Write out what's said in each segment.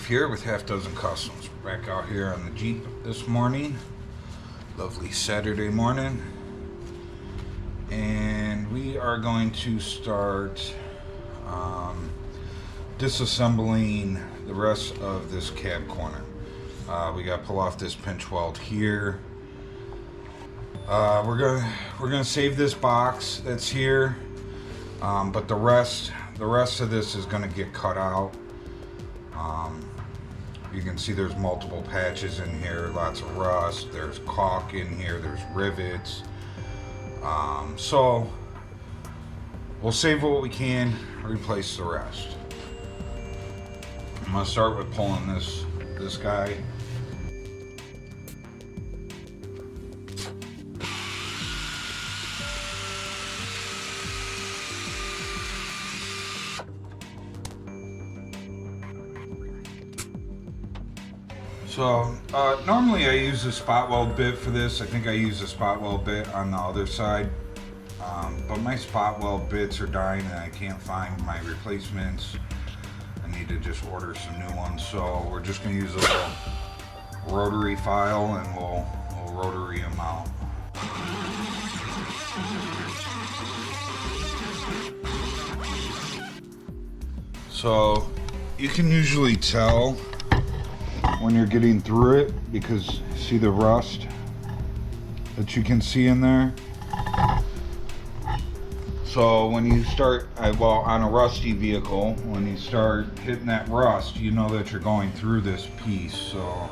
Dave here with Half Dozen Customs. We're back out here on the Jeep this morning. Lovely Saturday morning. And we are going to start disassembling the rest of this cab corner. We got to pull off this pinch weld here. We're gonna save this box that's here, but the rest of this is gonna get cut out. You can see there's multiple patches in here, lots of rust, there's caulk in here, there's rivets. So we'll save what we can, replace the rest. I'm gonna start with pulling this guy. So normally I use a spot weld bit for this. I think I use a spot weld bit on the other side, but my spot weld bits are dying and I can't find my replacements. I need to just order some new ones. So we're just gonna use a little rotary file and we'll rotary them out. So you can usually tell when you're getting through it because see the rust that you can see in there. So when you start, well, on a rusty vehicle, when you start hitting that rust, you know that you're going through this piece. So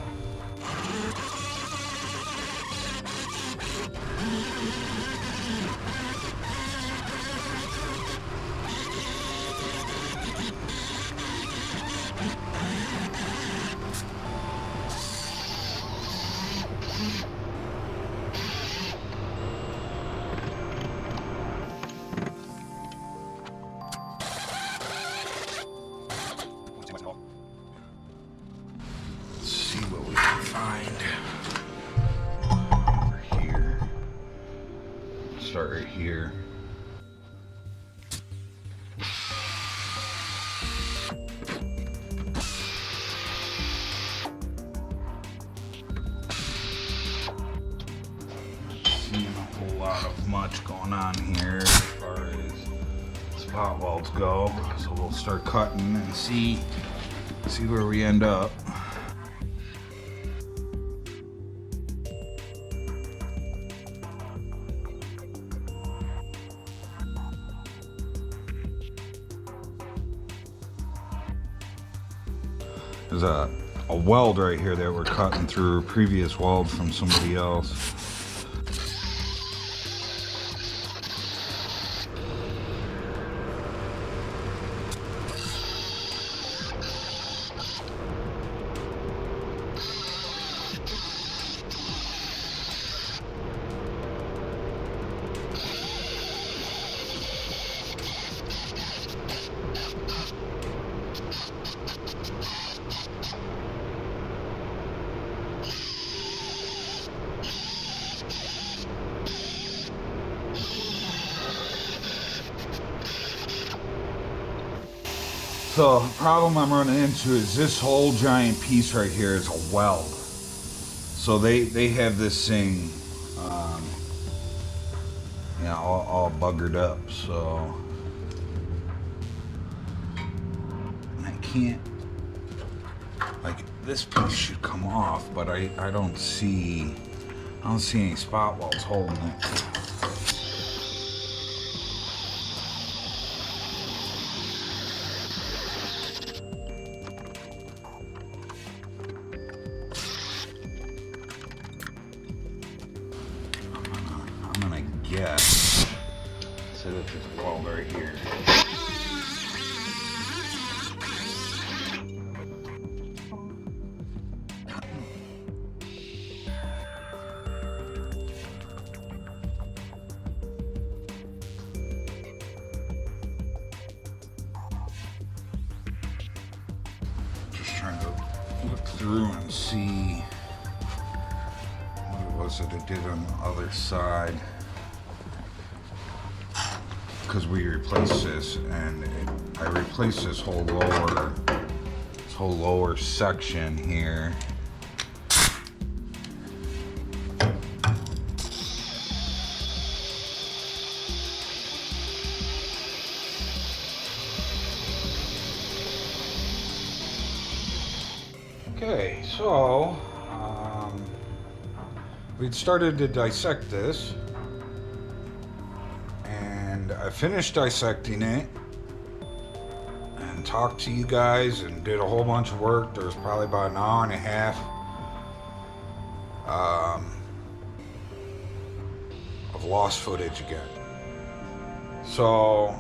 start right here. Seeing a whole lot of much going on here as far as spot welds go, so we'll start cutting and see where we end up. There's a weld right here that we're cutting through a previous weld from somebody else. So the problem I'm running into is this whole giant piece right here is a weld. So they have this thing, all buggered up. So I can't, like, this piece should come off, but I don't see any spot welds holding it. Yes. So that this weld right here. Just trying to look through and see what it was that it did on the other side. Because we replaced this, and I replaced this whole lower this whole lower section here. Okay, so we'd started to dissect this, and I finished dissecting it and talked to you guys and did a whole bunch of work. There was probably about an hour and a half of lost footage again. So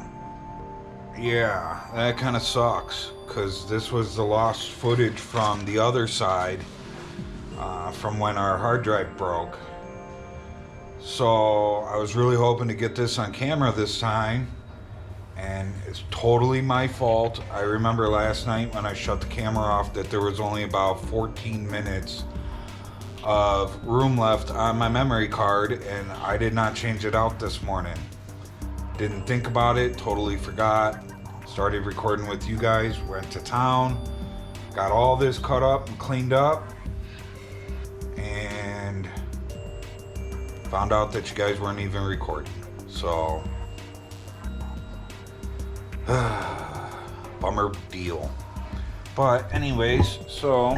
yeah, that kind of sucks, because this was the lost footage from the other side, from when our hard drive broke. So I was really hoping to get this on camera this time, and it's totally my fault. I remember last night when I shut the camera off that there was only about 14 minutes of room left on my memory card, and I did not change it out this morning. Didn't think about it, totally forgot. Started recording with you guys, went to town, got all this cut up and cleaned up, and found out that you guys weren't even recording. So, bummer deal. But anyways, so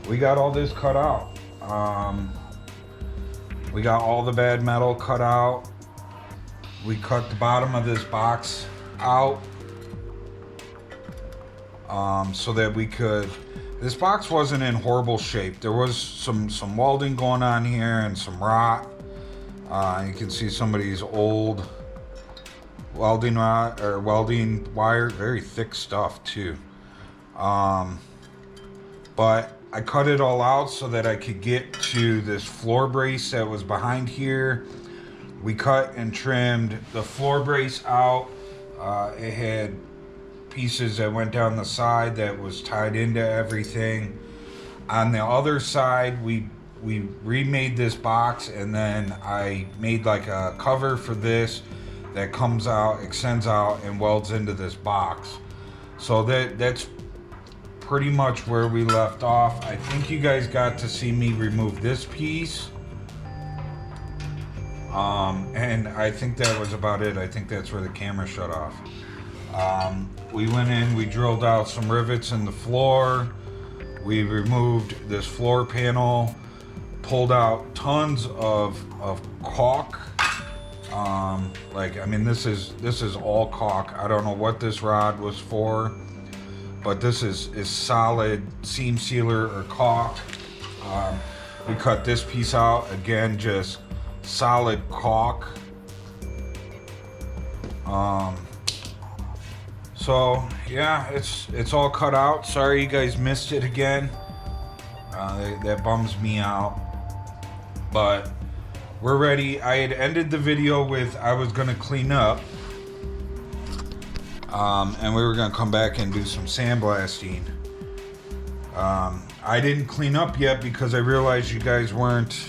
we got all this cut out. We got all the bad metal cut out. We cut the bottom of this box out so that we could, this box wasn't in horrible shape. There was some welding going on here and some rot. You can see somebody's old welding rod or welding wire, very thick stuff too. But I cut it all out so that I could get to this floor brace that was behind here. We cut and trimmed the floor brace out. It had pieces that went down the side that was tied into everything. On the other side, we remade this box, and then I made like a cover for this that comes out, extends out, and welds into this box. So that's pretty much where we left off. I think you guys got to see me remove this piece. And I think that was about it. I think that's where the camera shut off. We went in, we drilled out some rivets in the floor. We removed this floor panel, pulled out tons of caulk. This is all caulk. I don't know what this rod was for, but this is solid seam sealer or caulk. We cut this piece out, again, just solid caulk. So yeah, it's all cut out. Sorry you guys missed it again. That bums me out, but we're ready. I had ended the video with I was gonna clean up, and we were gonna come back and do some sandblasting. I didn't clean up yet because I realized you guys weren't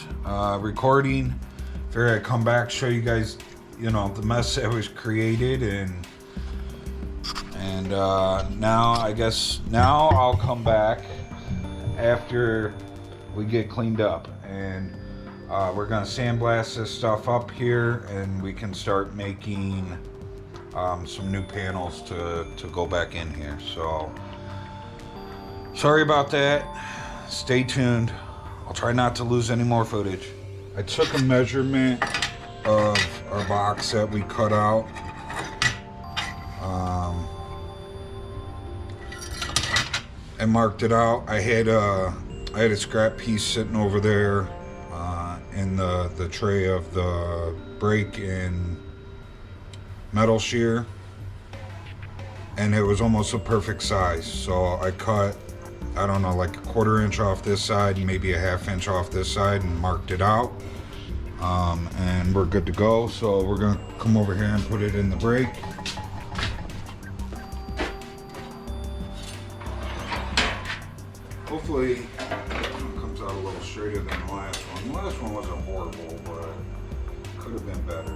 recording. Figured I'd come back, show you guys, the mess that was created, and now I'll come back after we get cleaned up, and we're gonna sandblast this stuff up here, and we can start making some new panels to go back in here. So sorry about that. Stay tuned. I'll try not to lose any more footage. I took a measurement of our box that we cut out. And marked it out. I had a scrap piece sitting over there in the tray of the brake and metal shear, and it was almost a perfect size. So I cut, I don't know, like a 1/4 inch off this side, maybe a 1/2 inch off this side, and marked it out. And we're good to go. So we're gonna come over here and put it in the brake. Hopefully this one comes out a little straighter than the last one. The last one wasn't horrible, but could have been better.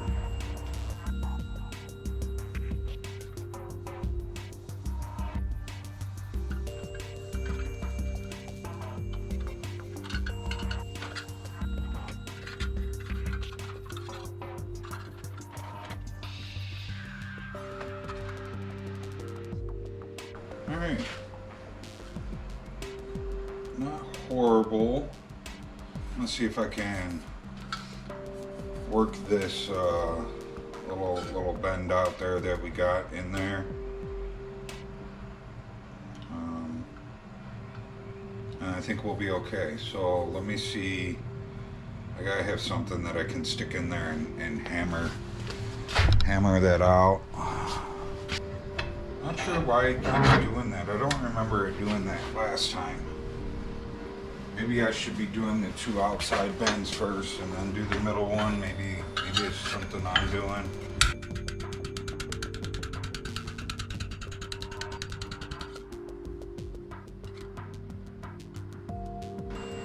Alright. Not horrible. Let's see if I can work this little bend out there that we got in there. And I think we'll be okay. So let me see. I gotta have something that I can stick in there and hammer that out. Not sure why I keep doing that. I don't remember it doing that last time. Maybe I should be doing the 2 outside bends first and then do the middle one. Maybe it's something I'm doing.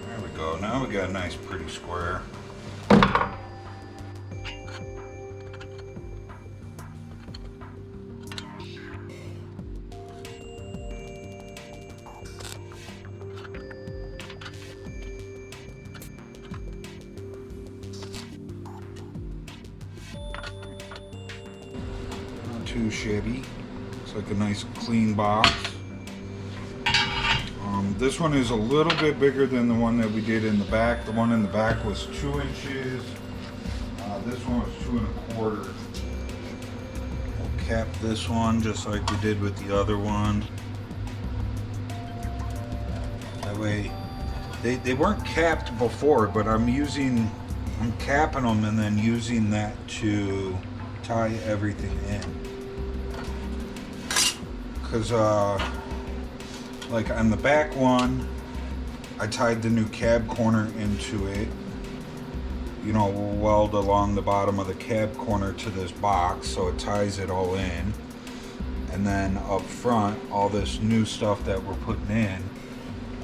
There we go. Now we got a nice pretty square. Too shabby. It's like a nice clean box. This one is a little bit bigger than the one that we did in the back. The one in the back was 2 inches. This one was 2 1/4. We'll cap this one just like we did with the other one. That way, they weren't capped before, but I'm capping them and then using that to tie everything in. Because like on the back one, I tied the new cab corner into it. You know, we'll weld along the bottom of the cab corner to this box so it ties it all in. And then up front, all this new stuff that we're putting in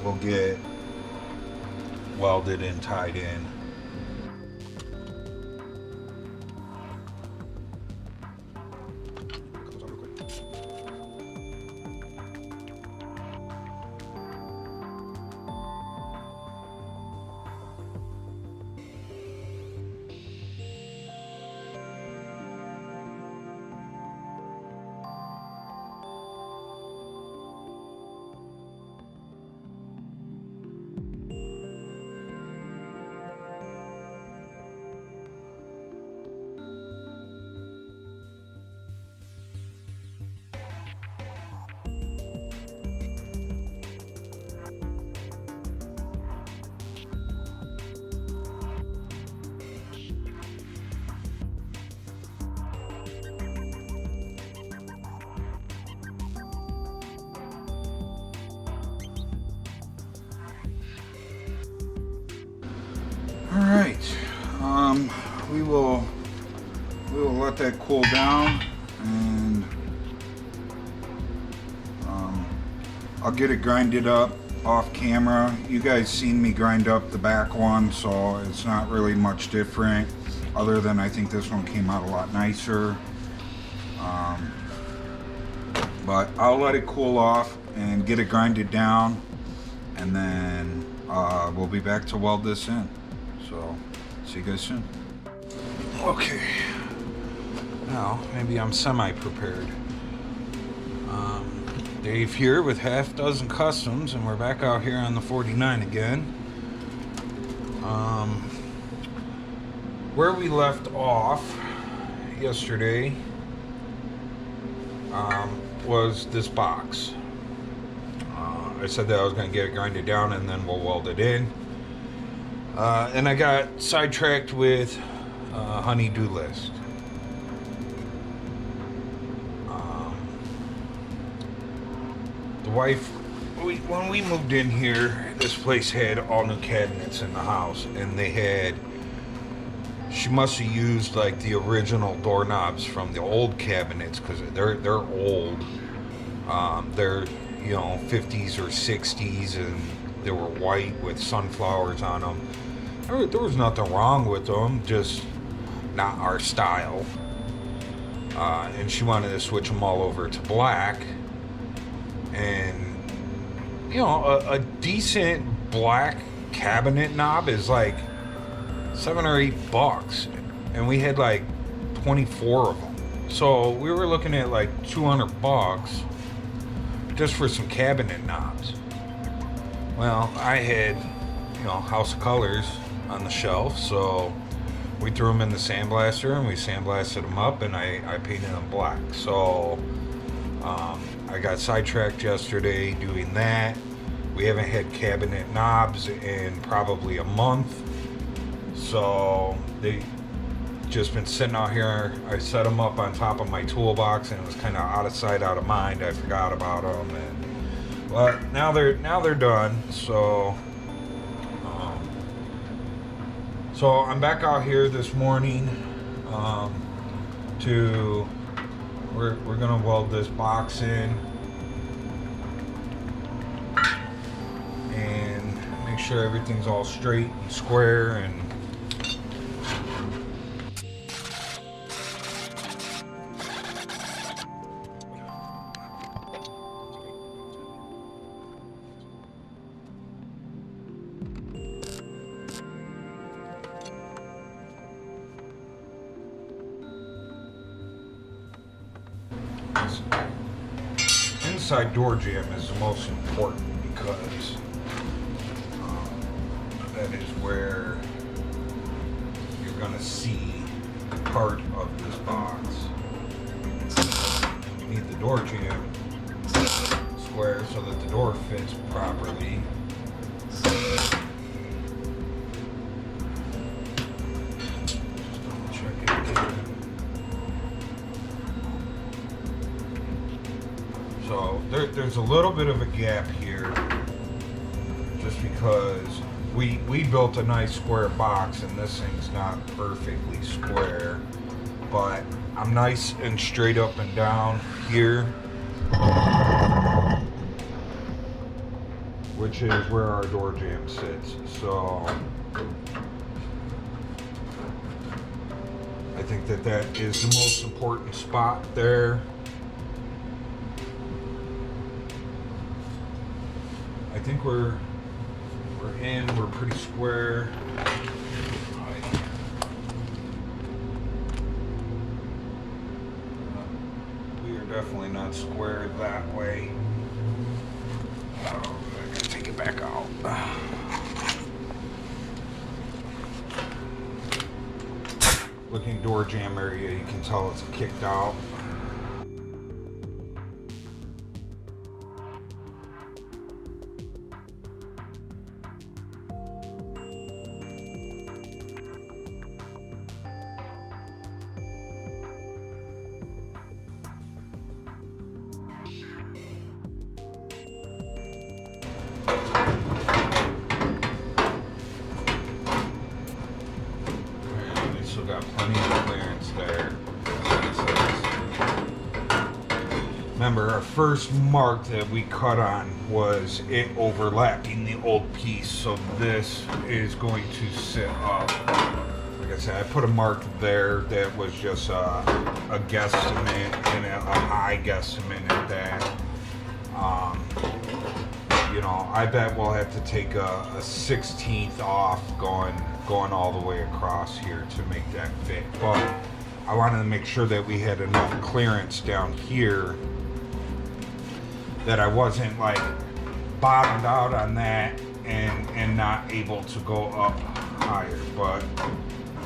will get welded and tied in. All right, we will let that cool down, and I'll get it grinded up off camera. You guys seen me grind up the back one, so it's not really much different, other than I think this one came out a lot nicer. But I'll let it cool off and get it grinded down, and then we'll be back to weld this in. So, see you guys soon. Okay, now maybe I'm semi-prepared. Dave here with Half Dozen Customs, and we're back out here on the 49 again. Where we left off yesterday was this box. I said that I was going to get it grinded down and then we'll weld it in. And I got sidetracked with honey-do list. The wife, when we moved in here, this place had all new cabinets in the house, and she must have used like the original doorknobs from the old cabinets, because they're old. They're 50s or 60s, and they were white with sunflowers on them. There was nothing wrong with them, just not our style. And she wanted to switch them all over to black. And a decent black cabinet knob is like $7 or $8, and we had like 24 of them. So we were looking at like $200 just for some cabinet knobs. Well, I had, House of Colors on the shelf, so we threw them in the sandblaster and we sandblasted them up, and I painted them black. So I got sidetracked yesterday doing that. We haven't had cabinet knobs in probably a month, so they just been sitting out here. I set them up on top of my toolbox, and it was kind of out of sight, out of mind. I forgot about them, but now they're done. So I'm back out here this morning. We're gonna weld this box in and make sure everything's all straight and square. And inside door jamb is the most important, because that is where you're going to see part of this box. You need the door jamb square so that the door fits properly. Just double check it again. So there's a little bit of a gap here, just because we built a nice square box, and this thing's not perfectly square, but I'm nice and straight up and down here, which is where our door jamb sits. So I think that is the most important spot there. I think we're in, we're pretty square. We are definitely not square that way. Oh, I gotta take it back out. Looking door jamb area, you can tell it's kicked out. Still got plenty of clearance there. Remember, our first mark that we cut on was it overlapping the old piece, so this is going to sit up. Like I said, I put a mark there that was just a guesstimate, and a high guesstimate at that. I bet we'll have to take a 1/16 off going all the way across here to make that fit. But I wanted to make sure that we had enough clearance down here that I wasn't like bottomed out on that and not able to go up higher. But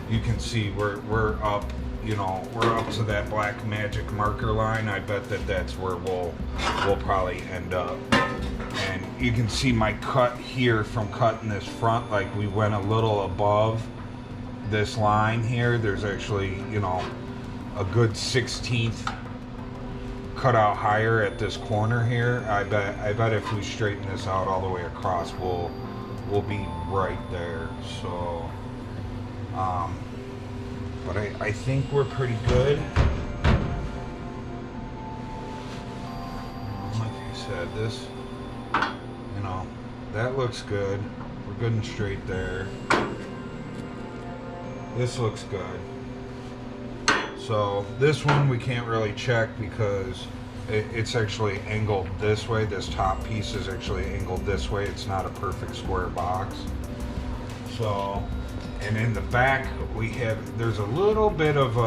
you can see we're up, we're up to that black magic marker line. I bet that's where we'll probably end up. And you can see my cut here from cutting this front, like we went a little above this line here. There's actually, a good 1/16 cut out higher at this corner here. I bet if we straighten this out all the way across, we'll be right there. So, but I think we're pretty good. Like I said, this, that looks good. We're good and straight there. This looks good. So this one we can't really check because it's actually angled this way. This top piece is actually angled this way. It's not a perfect square box. So, and in the back there's a little bit of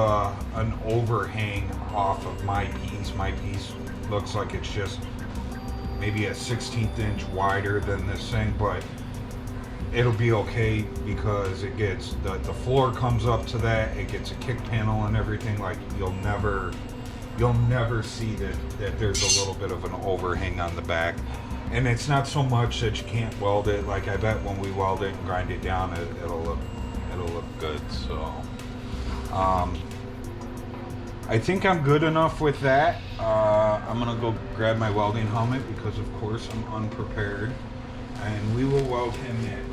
an overhang off of my piece. My piece looks like it's just maybe a 1/16 inch wider than this thing, but it'll be okay because it gets the floor comes up to that. It gets a kick panel and everything. Like you'll never see that there's a little bit of an overhang on the back. And it's not so much that you can't weld it. Like I bet when we weld it and grind it down, it'll look good. So I think I'm good enough with that. I'm gonna go grab my welding helmet because of course I'm unprepared, and we will weld him in.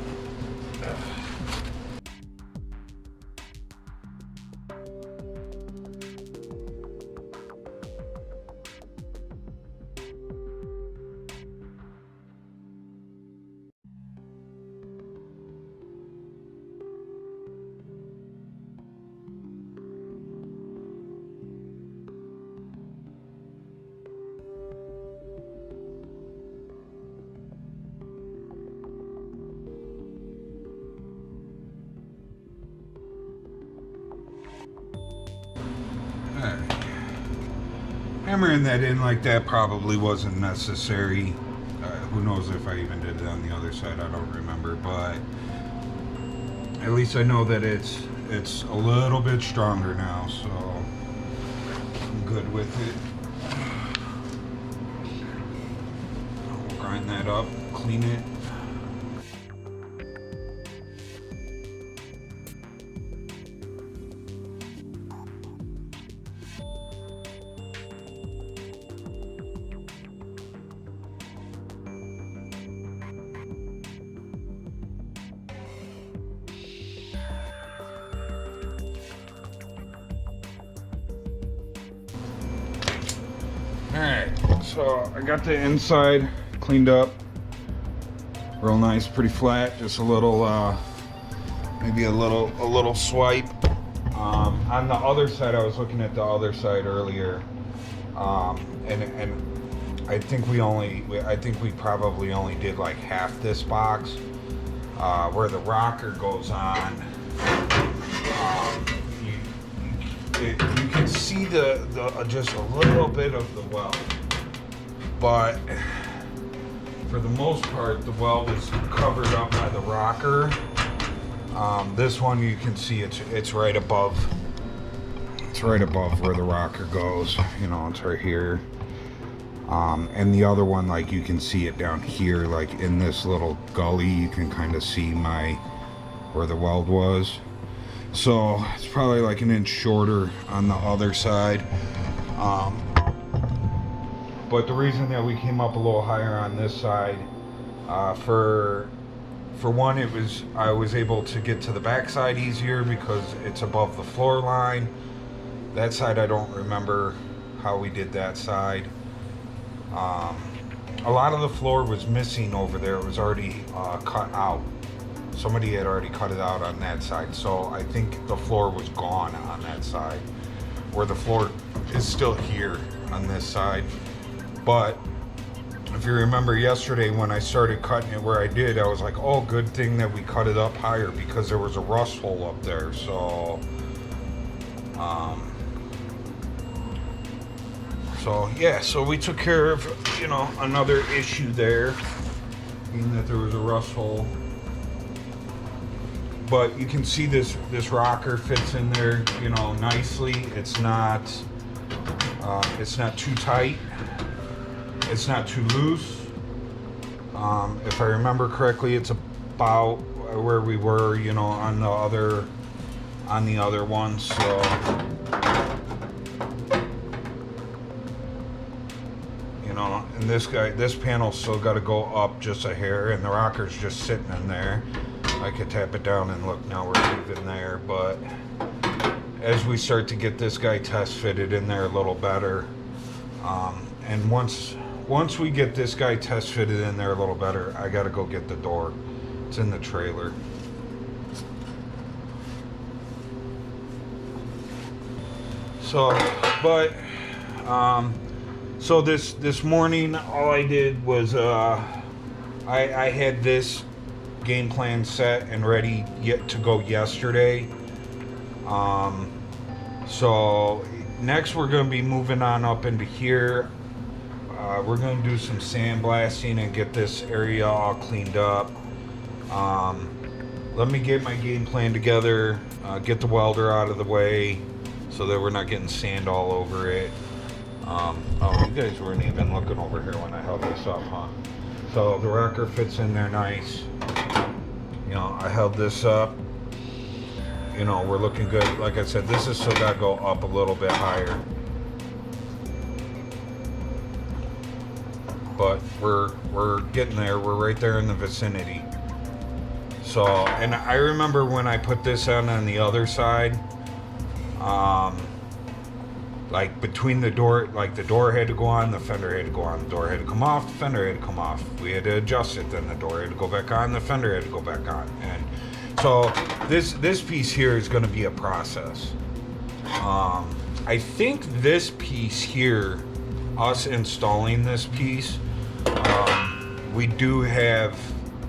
Hammering that in like that probably wasn't necessary. Who knows if I even did it on the other side, I don't remember, but at least I know that it's a little bit stronger now, so I'm good with it. I'll grind that up, clean it. Alright, so I got the inside cleaned up. Real nice, pretty flat, just a little, maybe a little swipe. On the other side, I was looking at the other side earlier, and I think we probably only did like half this box, where the rocker goes on. You can see the just a little bit of the weld, but for the most part the weld is covered up by the rocker. This one you can see it's right above where the rocker goes, you know, it's right here. And the other one, like you can see it down here, like in this little gully, you can kind of see where the weld was. So it's probably like an inch shorter on the other side. But the reason that we came up a little higher on this side, for one, I was able to get to the back side easier because it's above the floor line. That side I don't remember how we did that side. A lot of the floor was missing over there. It was already cut out. Somebody had already cut it out on that side, so I think the floor was gone on that side, where the floor is still here on this side. But if you remember yesterday when I started cutting it where I did, I was like, oh, good thing that we cut it up higher because there was a rust hole up there. So yeah, so we took care of, you know, another issue there, being that there was a rust hole. But you can see this rocker fits in there, you know, nicely. It's not too tight. It's not too loose. If I remember correctly, it's about where we were, you know, on the other one. So you know, and this panel's still got to go up just a hair, and the rocker's just sitting in there. I could tap it down and look, now we're even there. But as we start to get this guy test fitted in there a little better, and once we get this guy test fitted in there a little better, I gotta go get the door. It's in the trailer. So, but so this morning all I did was I had this game plan set and ready yet to go yesterday. So next we're going to be moving on up into here. we're gonna do some sandblasting and get this area all cleaned up. Let me get my game plan together, get the welder out of the way so that we're not getting sand all over it. Oh, you guys weren't even looking over here when I held this up, huh? So the rocker fits in there nice. You know, I held this up. You know, we're looking good. Like I said, this is still got to go up a little bit higher. But we're getting there. We're right there in the vicinity. So, and I remember when I put this on the other side, like between the door, like the door had to go on, the fender had to go on, the door had to come off, the fender had to come off. We had to adjust it, then the door had to go back on, the fender had to go back on. And so this piece here is going to be a process. I think this piece here, us installing this piece, we do have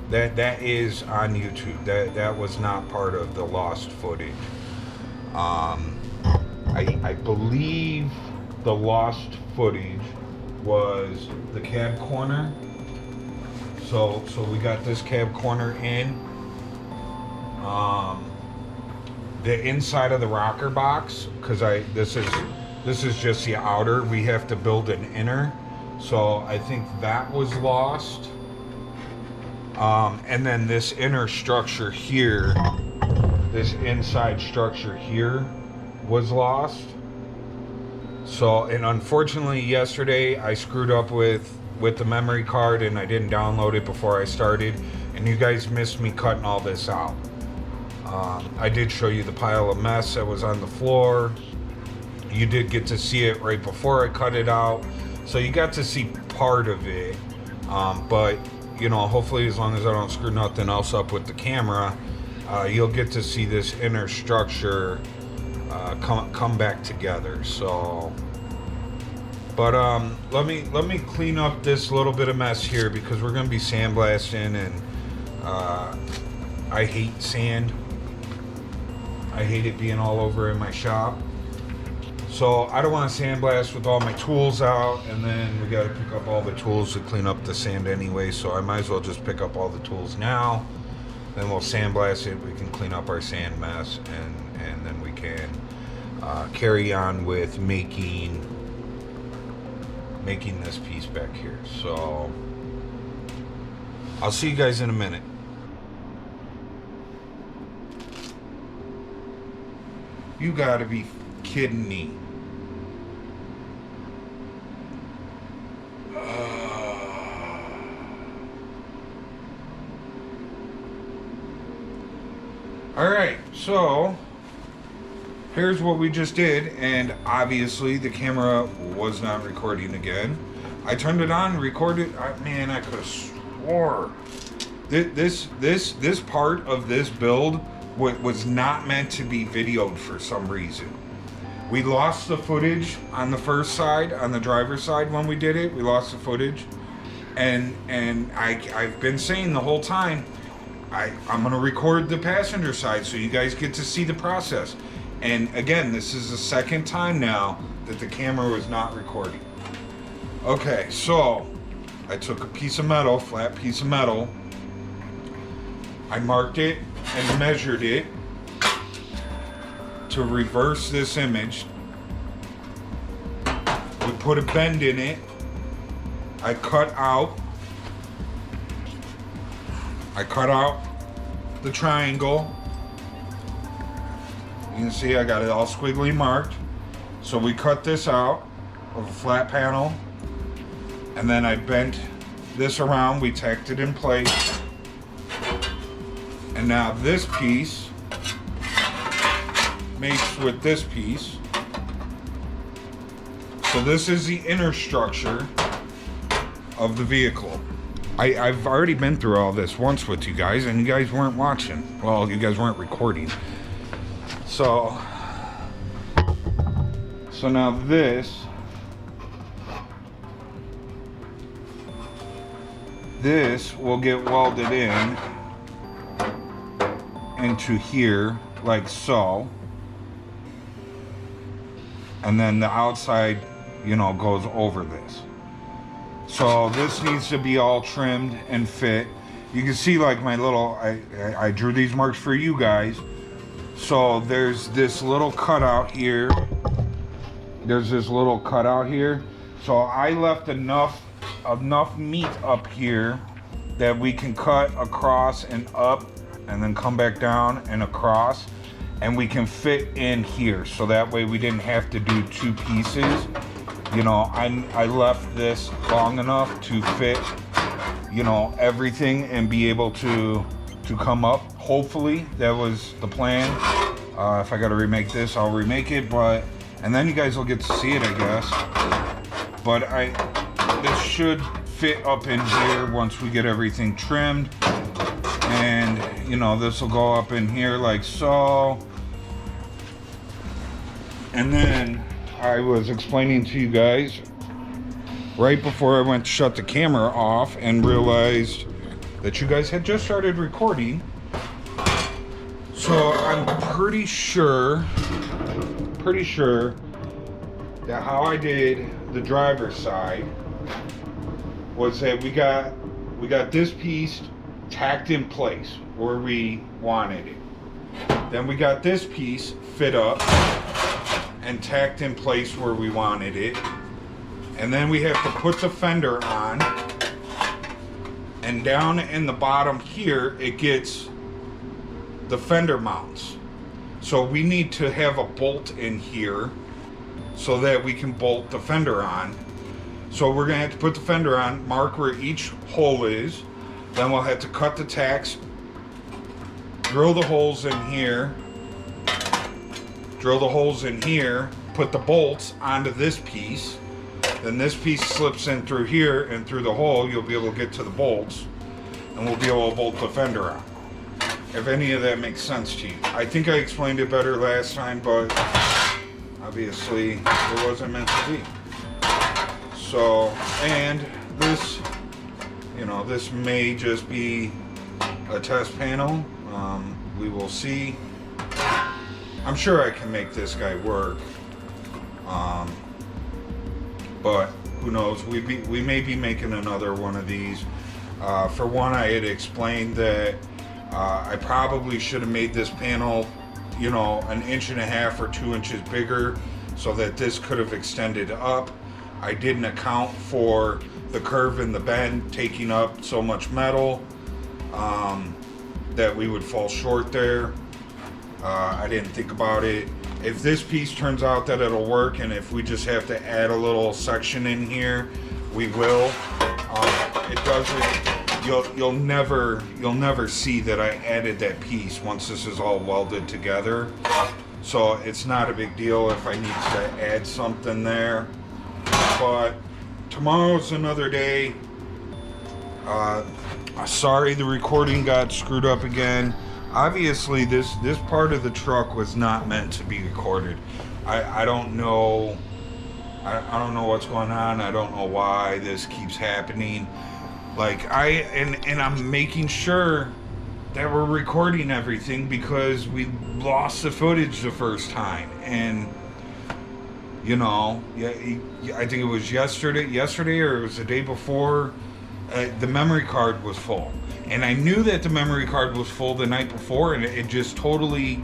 that is on YouTube. That was not part of the lost footage. I believe the lost footage was the cab corner. So we got this cab corner in. The inside of the rocker box, because this is just the outer. We have to build an inner. So I think that was lost. And then this inner structure here, this inside structure here was lost. So, and unfortunately yesterday I screwed up with the memory card and I didn't download it before I started, and you guys missed me cutting all this out. I did show you the pile of mess that was on the floor. You did get to see it right before I cut it out, so you got to see part of it. But you know, hopefully as long as I don't screw nothing else up with the camera, you'll get to see this inner structure come back together. So, but let me clean up this little bit of mess here, because we're gonna be sandblasting, and I hate sand. I hate it being all over in my shop. So I don't want to sandblast with all my tools out, and then we got to pick up all the tools to clean up the sand anyway. So I might as well just pick up all the tools now. Then we'll sandblast it. We can clean up our sand mess, and then we can carry on with making this piece back here. So I'll see you guys in a minute. You gotta be kidding me. Alright, so here's what we just did, and obviously the camera was not recording again. I turned it on, recorded. Man, I could have swore this part of this build was not meant to be videoed for some reason. We lost the footage on the first side, on the driver's side when we did it. We lost the footage, and I've been saying the whole time, I'm gonna record the passenger side so you guys get to see the process. And again, this is the second time now that the camera was not recording. Okay, so I took a piece of metal, flat piece of metal. I marked it and measured it to reverse this image. We put a bend in it. I cut out the triangle. You can see I got it all squiggly marked. So we cut this out of a flat panel, and then I bent this around. We tacked it in place. And now this piece mates with this piece. So this is the inner structure of the vehicle. I've already been through all this once with you guys, and you guys weren't watching. Well, you guys weren't recording. So now this will get welded into here like so, and then the outside, you know, goes over this. So this needs to be all trimmed and fit. You can see like my little, I drew these marks for you guys. So there's this little cutout here. There's this little cutout here. So I left enough meat up here that we can cut across and up and then come back down and across, and we can fit in here. So that way we didn't have to do two pieces. You know, I left this long enough to fit, you know, everything and be able to come up. Hopefully that was the plan. If I got to remake this, I'll remake it, and then you guys will get to see it, I guess. But this should fit up in here once we get everything trimmed. And, you know, this will go up in here like so. And then I was explaining to you guys right before I went to shut the camera off and realized that you guys had just started recording. So I'm pretty sure that how I did the driver's side was that we got this piece tacked in place where we wanted it. Then we got this piece fit up and tacked in place where we wanted it. And then we have to put the fender on, and down in the bottom here it gets the fender mounts. So we need to have a bolt in here so that we can bolt the fender on. So we're gonna have to put the fender on, mark where each hole is, then we'll have to cut the tacks, drill the holes in here, put the bolts onto this piece, then this piece slips in through here, and through the hole you'll be able to get to the bolts, and we'll be able to bolt the fender on. If any of that makes sense to you. I think I explained it better last time, but obviously it wasn't meant to be. So, and this, you know, this may just be a test panel. We will see. I'm sure I can make this guy work. But who knows? We may be making another one of these. For one, I had explained that I probably should have made this panel, you know, 1.5 inches or 2 inches bigger so that this could have extended up. I didn't account for the curve and the bend taking up so much metal that we would fall short there. I didn't think about it. If this piece turns out that it'll work, and if we just have to add a little section in here, we will. It doesn't. You'll never see that I added that piece once this is all welded together. So it's not a big deal if I need to add something there. But tomorrow's another day. Sorry the recording got screwed up again. Obviously this part of the truck was not meant to be recorded. I don't know. I don't know what's going on. I don't know why this keeps happening. Like I'm making sure that we're recording everything because we lost the footage the first time, and you know, I think it was yesterday or it was the day before. The memory card was full, and I knew that the memory card was full the night before, and it just totally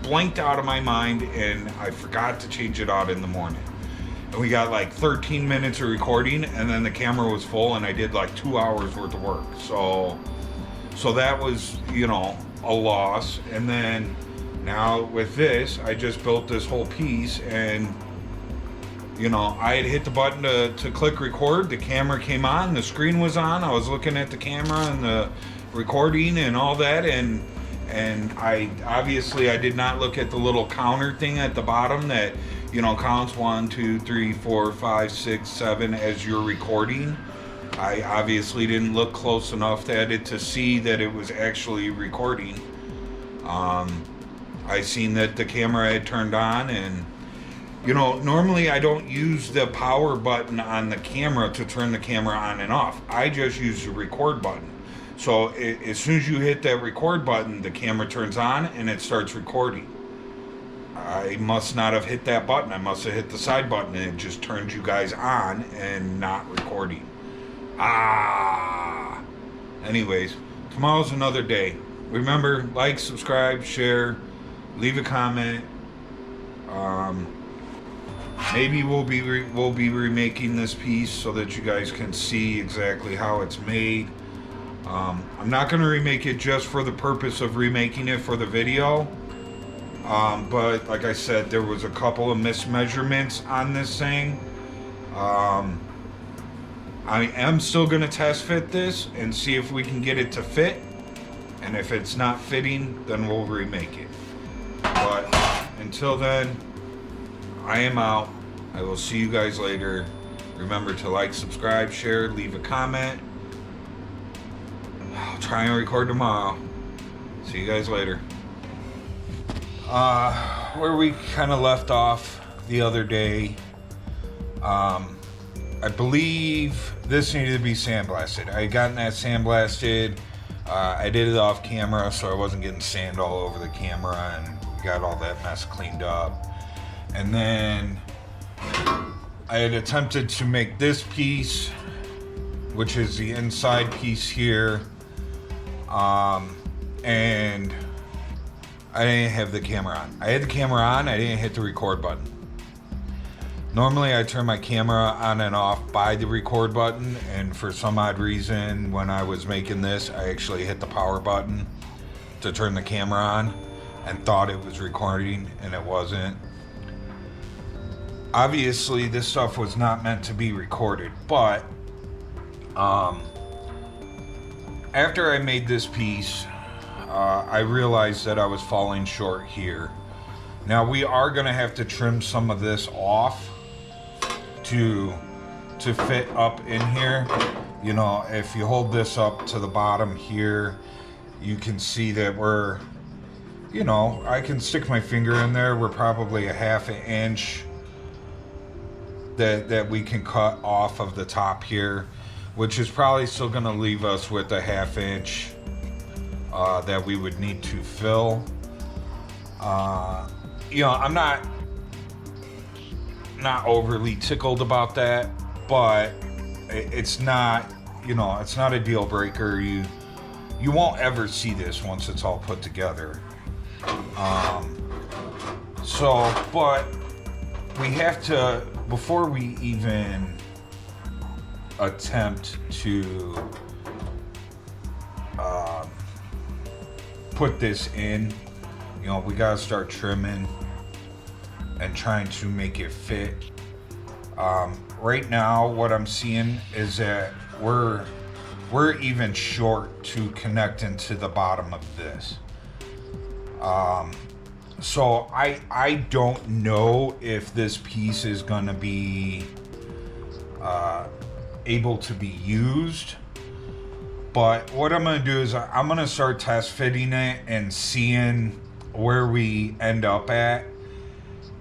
blanked out of my mind, and I forgot to change it out in the morning. And we got like 13 minutes of recording, and then the camera was full, and I did like 2 hours worth of work. So that was, you know, a loss. And then now with this, I just built this whole piece, and you know, I had hit the button to click record. The camera came on, the screen was on. I was looking at the camera and the recording and all that, and I obviously I did not look at the little counter thing at the bottom that, you know, counts 1, 2, 3, 4, 5, 6, 7 as you're recording. I obviously didn't look close enough at it to see that it was actually recording. I seen that the camera had turned on, and you know, normally I don't use the power button on the camera to turn the camera on and off. I just use the record button. So as soon as you hit that record button, the camera turns on and it starts recording. I must not have hit that button. I must have hit the side button and it just turned you guys on and not recording. Anyways, tomorrow's another day. Remember, like, subscribe, share, leave a comment. Maybe we'll be remaking this piece so that you guys can see exactly how it's made. I'm not going to remake it just for the purpose of remaking it for the video. But like I said, there was a couple of mismeasurements on this thing. I am still going to test fit this and see if we can get it to fit. And if it's not fitting, then we'll remake it. But until then, I am out. I will see you guys later. Remember to like, subscribe, share, leave a comment. I'll try and record tomorrow. See you guys later. Where we kind of left off the other day, I believe this needed to be sandblasted. I had gotten that sandblasted. I did it off camera, so I wasn't getting sand all over the camera, and got all that mess cleaned up. And then I had attempted to make this piece, which is the inside piece here, and I didn't have the camera on. I had the camera on, I didn't hit the record button. Normally I turn my camera on and off by the record button, and for some odd reason when I was making this, I actually hit the power button to turn the camera on and thought it was recording, and it wasn't. Obviously this stuff was not meant to be recorded, but after I made this piece, I realized that I was falling short here. Now we are going to have to trim some of this off to fit up in here. You know, if you hold this up to the bottom here, you can see that we're, you know, I can stick my finger in there. We're probably a half an inch that we can cut off of the top here, which is probably still going to leave us with a half inch that we would need to fill. You know, I'm not overly tickled about that, but it's not, you know, it's not a deal breaker. You won't ever see this once it's all put together. But we have to, before we even attempt to put this in, you know, we gotta start trimming and trying to make it fit. Right now what I'm seeing is that we're even short to connect into the bottom of this. So I don't know if this piece is gonna be able to be used, but what I'm gonna do is I'm gonna start test fitting it and seeing where we end up at.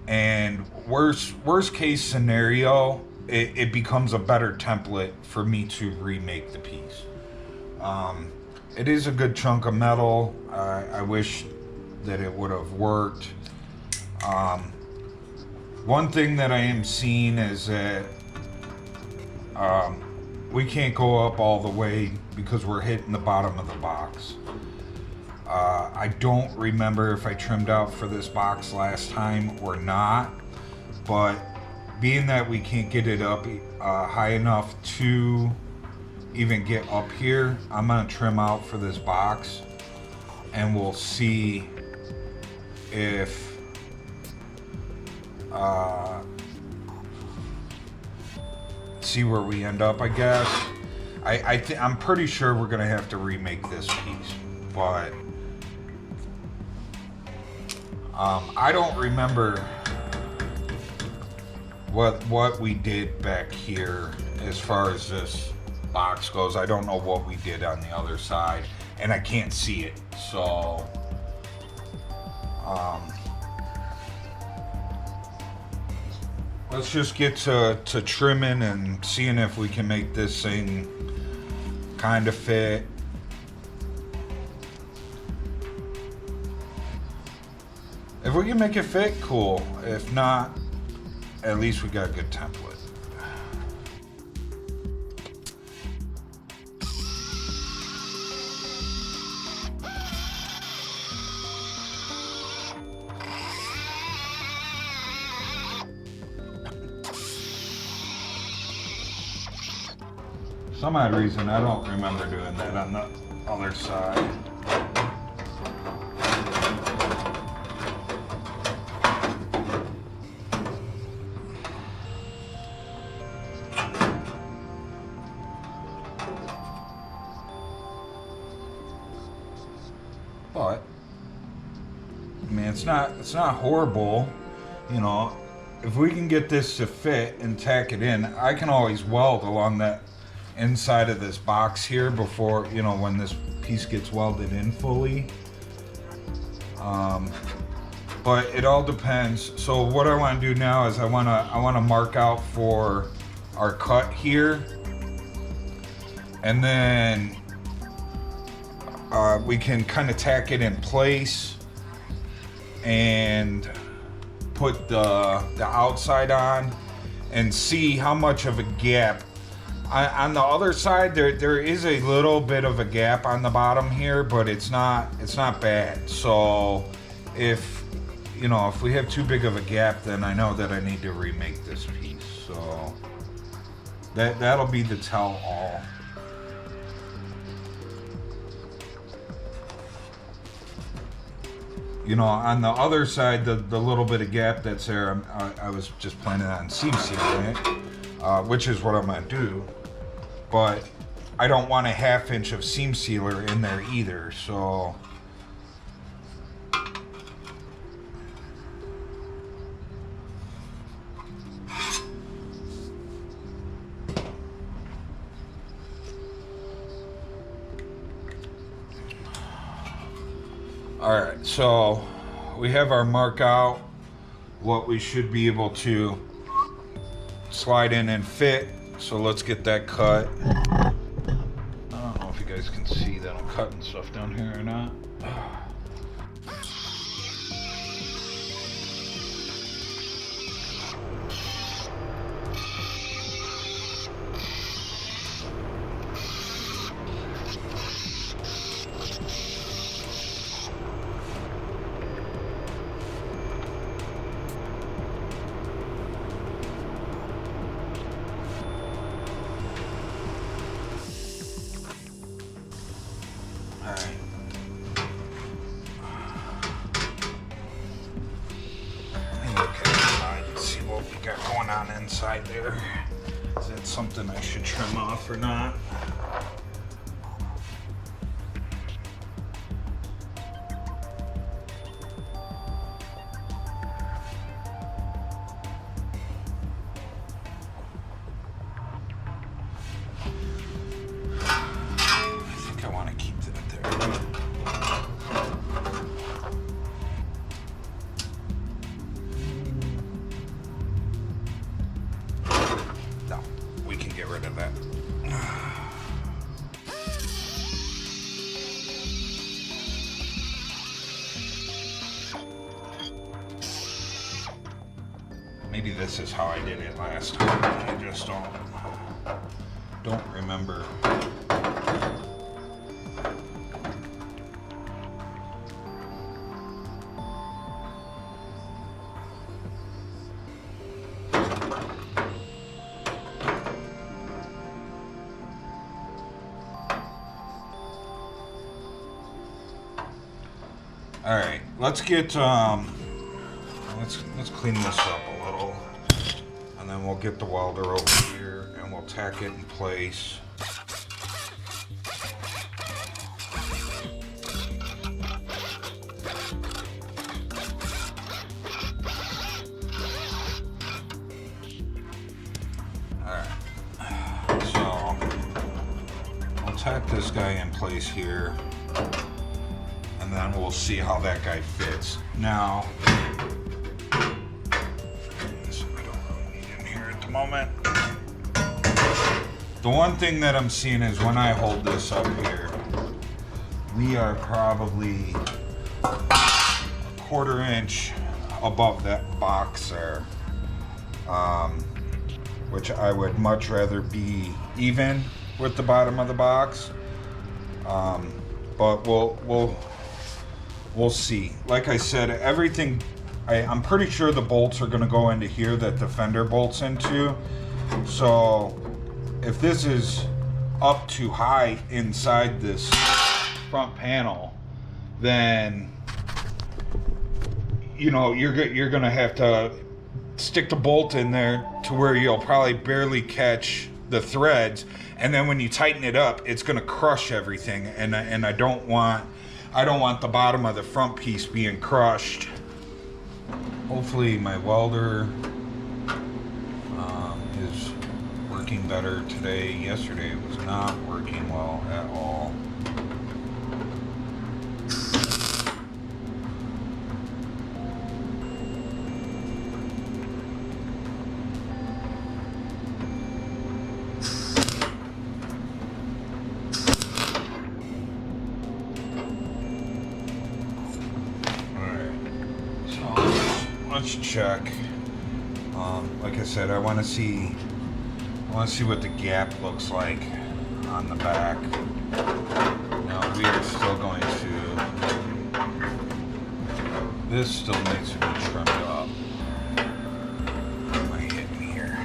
And worst case scenario, it becomes a better template for me to remake the piece. It is a good chunk of metal. I wish that it would have worked. One thing that I am seeing is that we can't go up all the way because we're hitting the bottom of the box. I don't remember if I trimmed out for this box last time or not, but being that we can't get it up high enough to even get up here, I'm gonna trim out for this box, and we'll see if see where we end up, I guess. I'm pretty sure we're gonna have to remake this piece, but I don't remember what we did back here as far as this box goes. I don't know what we did on the other side, and I can't see it, so let's just get to trimming and seeing if we can make this thing kind of fit. If If we can make it fit, cool. If not, at least we got a good template. Some odd reason, I don't remember doing that on the other side. But I mean, it's not horrible, you know. If we can get this to fit and tack it in, I can always weld along that inside of this box here before, you know, when this piece gets welded in fully. But it all depends. So what I want to do now is I want to mark out for our cut here, and then we can kind of tack it in place and put the outside on and see how much of a gap. On the other side, there is a little bit of a gap on the bottom here, but it's not bad. So if, you know, if we have too big of a gap, then I know that I need to remake this piece. So that'll be the tell all. You know, on the other side, the little bit of gap that's there, I was just planning on seam sealing it, which is what I'm gonna do. But I don't want a 1/2 inch of seam sealer in there either, so. All right, so we have our mark out, what we should be able to slide in and fit. So let's get that cut. I don't know if you guys can see that I'm cutting stuff down here or not. Inside there. Is that something I should trim off or not? I think I want to keep that there. Maybe this is how I did it last time. I just don't remember. All right, let's get let's clean this up a little, and then we'll get the welder over here and we'll tack it in place. Alright, so we'll tack this guy in place here, and then we'll see how that guy fits. Now, moment. The one thing that I'm seeing is when I hold this up here, we are probably a 1/4 inch above that box there, which I would much rather be even with the bottom of the box. But we'll see. Like I said, everything, I'm pretty sure the bolts are going to go into here that the fender bolts into. So if this is up too high inside this front panel, then you know you're going to have to stick the bolt in there to where you'll probably barely catch the threads, and then when you tighten it up, it's going to crush everything, and I don't want the bottom of the front piece being crushed. Hopefully my welder is working better today. Yesterday it was not working well at all. Let's check. Like I said, I want to see what the gap looks like on the back. Now we are still going to. This still needs to be trimmed up. Am I hitting here?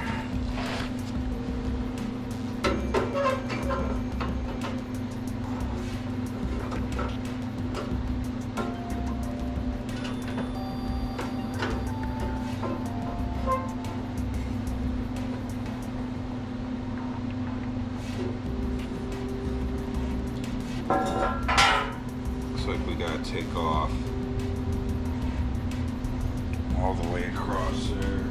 Looks like we gotta take off all the way across there.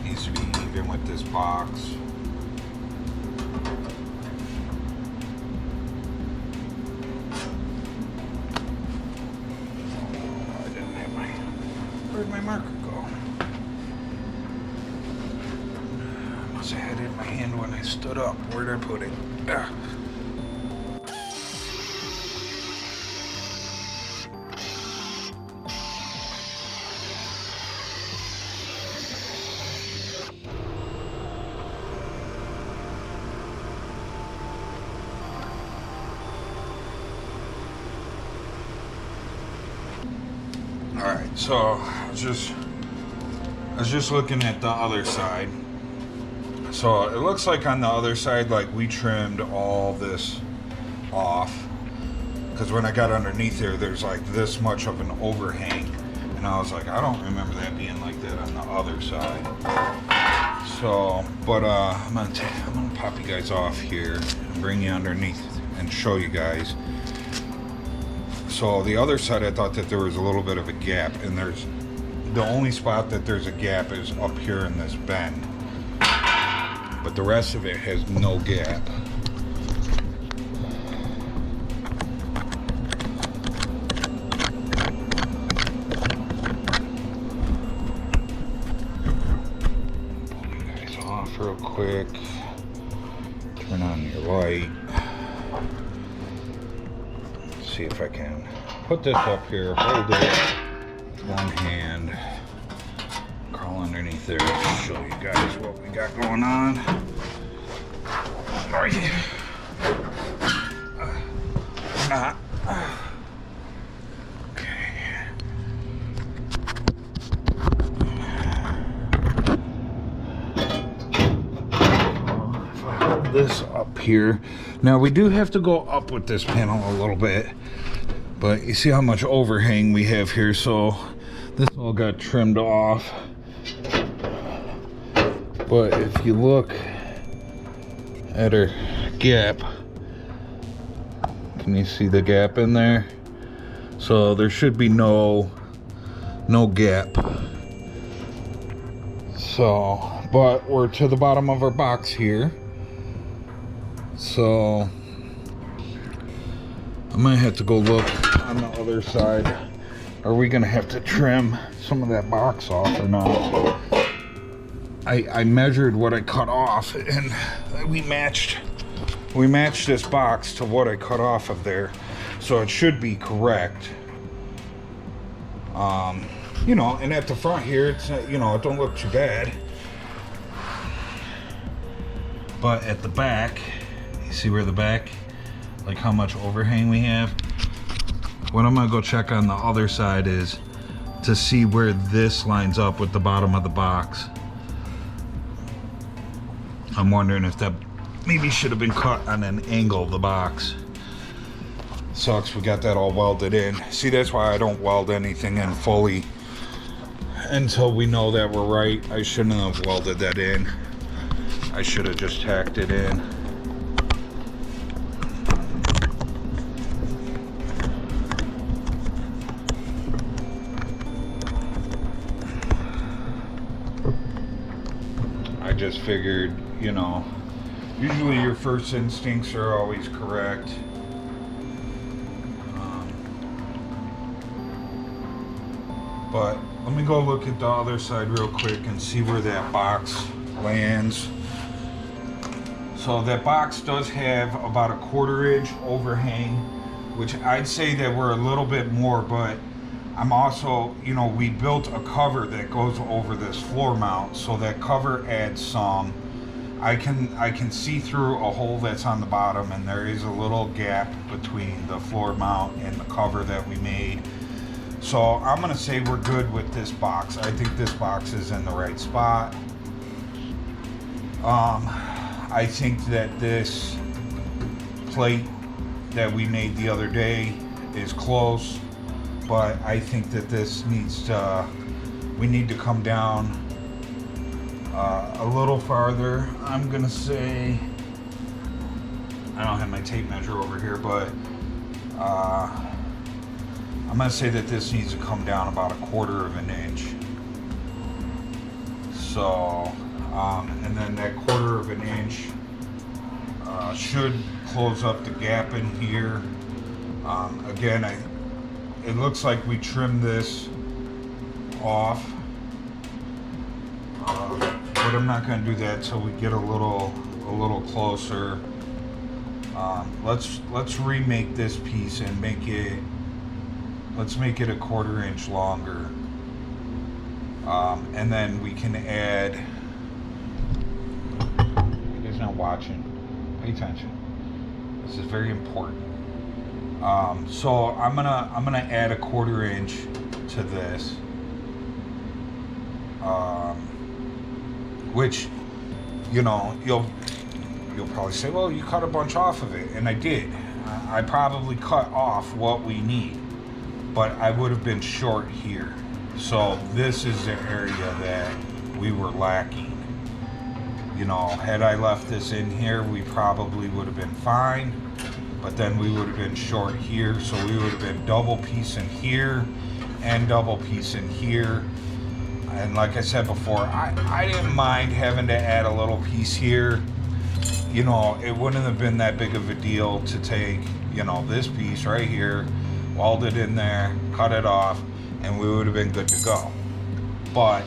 Needs to be even with this box. Oh, I didn't have my. Where'd my marker go? I must have had it in my hand when I stood up. Where'd I put it? Ah. Alright, so I was just looking at the other side. So it looks like on the other side, like we trimmed all this off. Because when I got underneath there, there's like this much of an overhang. And I was like, I don't remember that being like that on the other side. So, but I'm gonna pop you guys off here and bring you underneath and show you guys. So the other side, I thought that there was a little bit of a gap, and there's the only spot that there's a gap is up here in this bend, but the rest of it has no gap. Pull you guys off real quick. Turn on your light. See if I can put this up here, hold it with one hand, crawl underneath there to show you guys what we got going on. Are you? Not. Okay. If I hold this up here, now we do have to go up with this panel a little bit. But you see how much overhang we have here, so this all got trimmed off. But if you look at her gap, can you see the gap in there? So there should be no gap. So, but we're to the bottom of our box here. So I might have to go look on the other side. Are we gonna have to trim some of that box off or not? I measured what I cut off, and we matched this box to what I cut off of there, so it should be correct. you know, and at the front here, it's, you know, it don't look too bad. But at the back, you see where the back, like how much overhang we have? What I'm gonna go check on the other side is to see where this lines up with the bottom of the box. I'm wondering if that maybe should have been cut on an angle of the box. Sucks we got that all welded in. See, that's why I don't weld anything in fully until we know that we're right. I shouldn't have welded that in. I should have just tacked it in. I just figured, you know, usually your first instincts are always correct. But let me go look at the other side real quick and see where that box lands. So that box does have about a 1/4 inch overhang, which I'd say that we're a little bit more, but I'm also, you know, we built a cover that goes over this floor mount, so that cover adds some. I can see through a hole that's on the bottom, and there is a little gap between the floor mount and the cover that we made. So I'm gonna say we're good with this box. I think this box is in the right spot. I think that this plate that we made the other day is close, but I think that this needs to, we need to come down a little farther. I'm gonna say, I don't have my tape measure over here, but I'm gonna say that this needs to come down about a 1/4 inch. So, and then that 1/4 inch should close up the gap in here. Again, it looks like we trimmed this off, but I'm not gonna do that till we get a little closer. Let's remake this piece and let's make it a 1/4 inch longer. And then we can add, you guys not watching, pay attention. This is very important. So I'm gonna add a 1/4 inch to this, which, you know, you'll probably say, well, you cut a bunch off of it, and I did. I probably cut off what we need, but I would have been short here. So this is the area that we were lacking. You know, had I left this in here, we probably would have been fine, but then we would have been short here, so we would have been double piece in here and double piece in here. And like I said before, I didn't mind having to add a little piece here. You know, it wouldn't have been that big of a deal to take, you know, this piece right here, weld it in there, cut it off, and we would have been good to go. But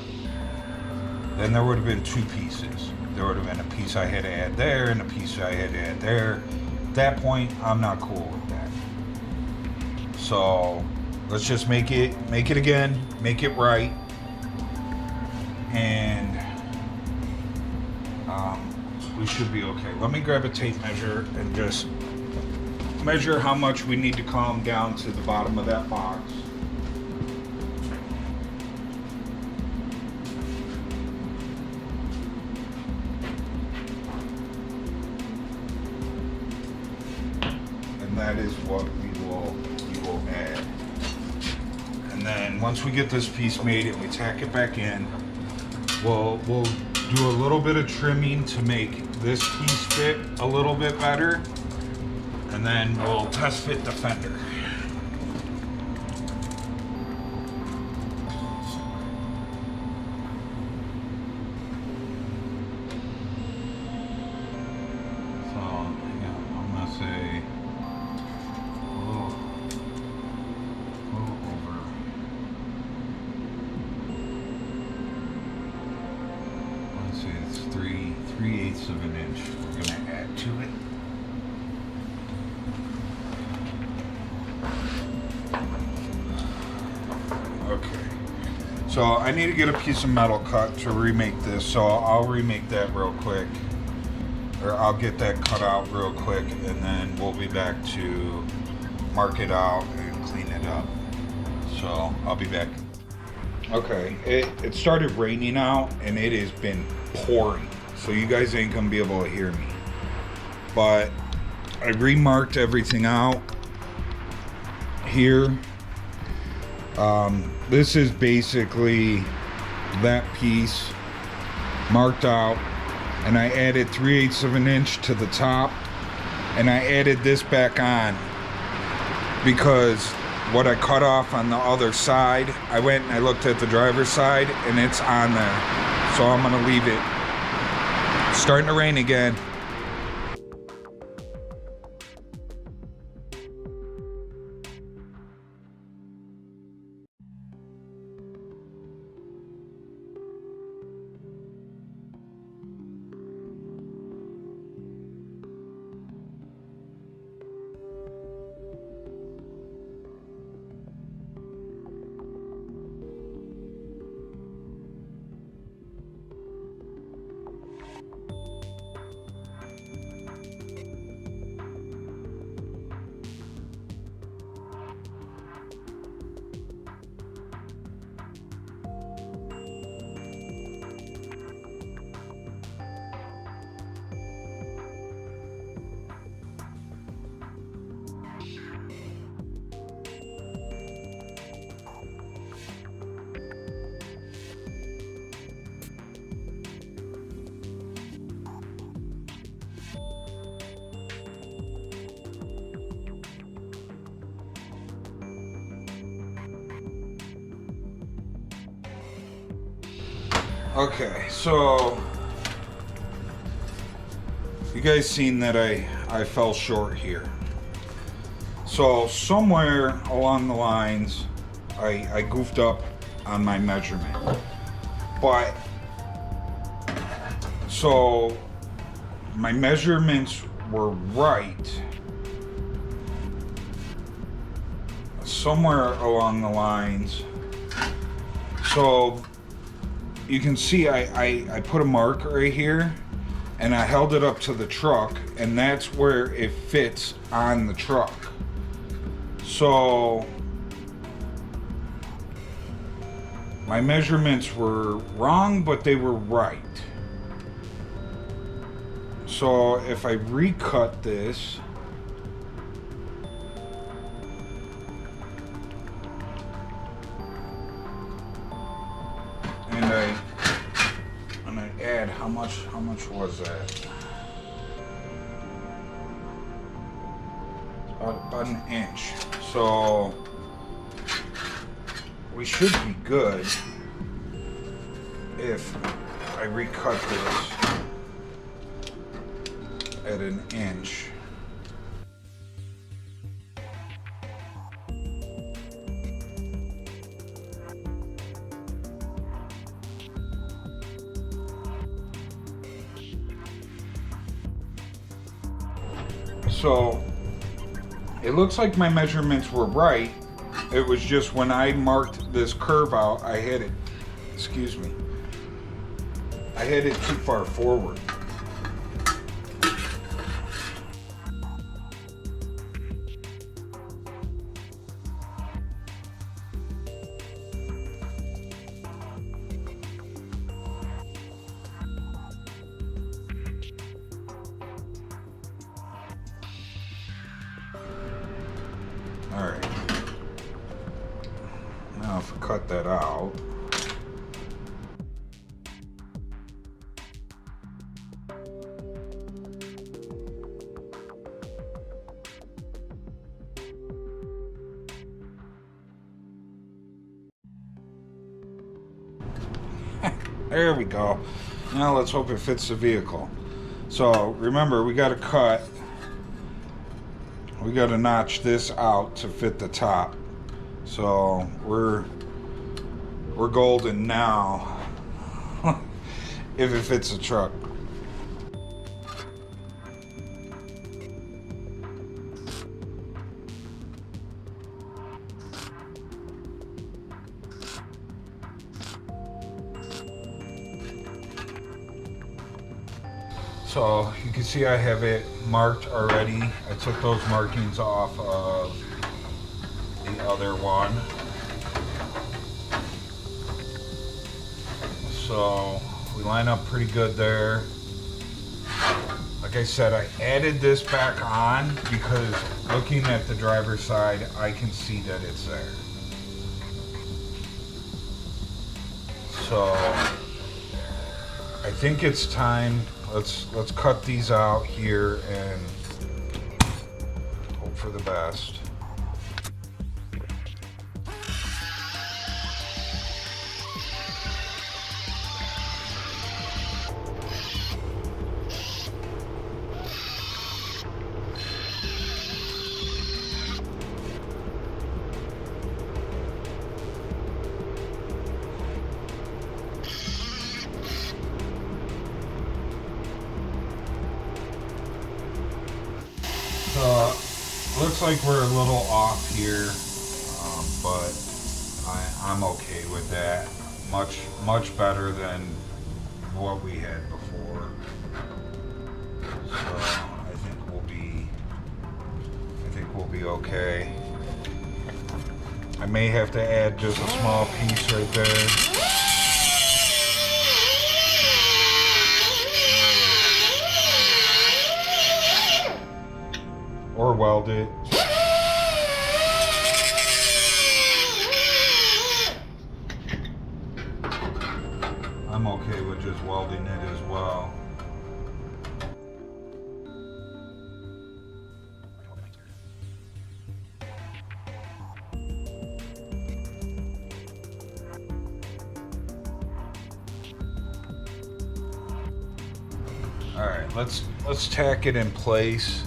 then there would have been two pieces. There would have been a piece I had to add there and a piece I had to add there. At that point, I'm not cool with that. So let's just make it again, make it right, and we should be okay. Let me grab a tape measure and just measure how much we need to come down to the bottom of that box. And that is what we will add. And then once we get this piece made and we tack it back in, we'll do a little bit of trimming to make this piece fit a little bit better, and then we'll test fit the fender. So yeah, I'm gonna say a little over. Let's say it's 3/8 of an inch. We're gonna add to it. Okay, So I need to get a piece of metal cut to remake this, so I'll remake that real quick. Or I'll get that cut out real quick, and then we'll be back to mark it out and clean it up. So I'll be back. Okay, it started raining out, and it has been pouring. So you guys ain't gonna be able to hear me. But I remarked everything out here. This is basically that piece marked out, and I added 3/8 of an inch to the top, and I added this back on because what I cut off on the other side, I went and I looked at the driver's side and it's on there, so I'm gonna leave it. It's starting to rain again. Okay, so you guys seen that I fell short here. So somewhere along the lines, I goofed up on my measurement. But, so my measurements were right. Somewhere along the lines. So you can see I put a mark right here and I held it up to the truck, and that's where it fits on the truck. So my measurements were wrong, but they were right. So if I recut this, and I add how much was that? About an inch. So we should be good if I recut this at an inch. So it looks like my measurements were right. It was just when I marked this curve out, I had it, excuse me, I had it too far forward. Alright, now if we cut that out, there we go. Now let's hope it fits the vehicle. So remember, we got to cut. We got to notch this out to fit the top. So we're golden now if it fits the truck. So you can see I have it marked already. I took those markings off of the other one. So we line up pretty good there. Like I said, I added this back on because looking at the driver's side, I can see that it's there. So I think it's time. Let's cut these out here and hope for the best. Looks like we're a little off here, but I'm okay with that. Much better than what we had before. So I think we'll be okay. I may have to add just a small piece right there. Or weld it. I'm okay with just welding it as well. All right, let's tack it in place.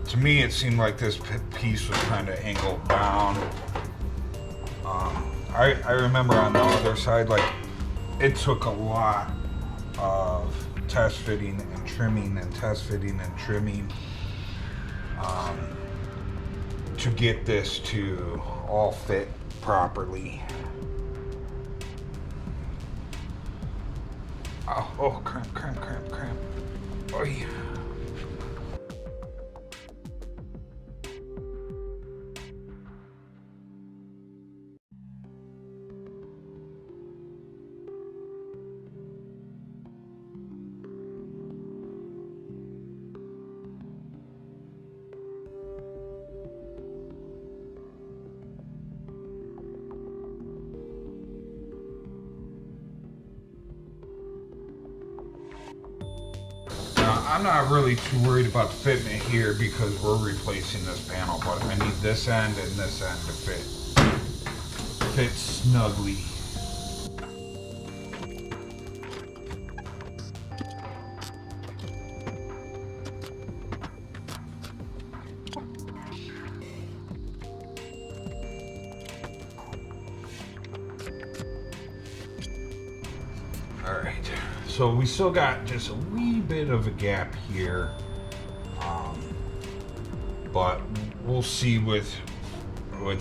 To me, it seemed like this piece was kind of angled down. I remember on the other side, like, it took a lot of test fitting and trimming and test fitting and trimming to get this to all fit properly. Oh, cramp. Oh, yeah. I'm not really too worried about the fitment here because we're replacing this panel, but I need this end and this end to fit snugly. All right. So we still got just a wee bit of a gap here, but we'll see with you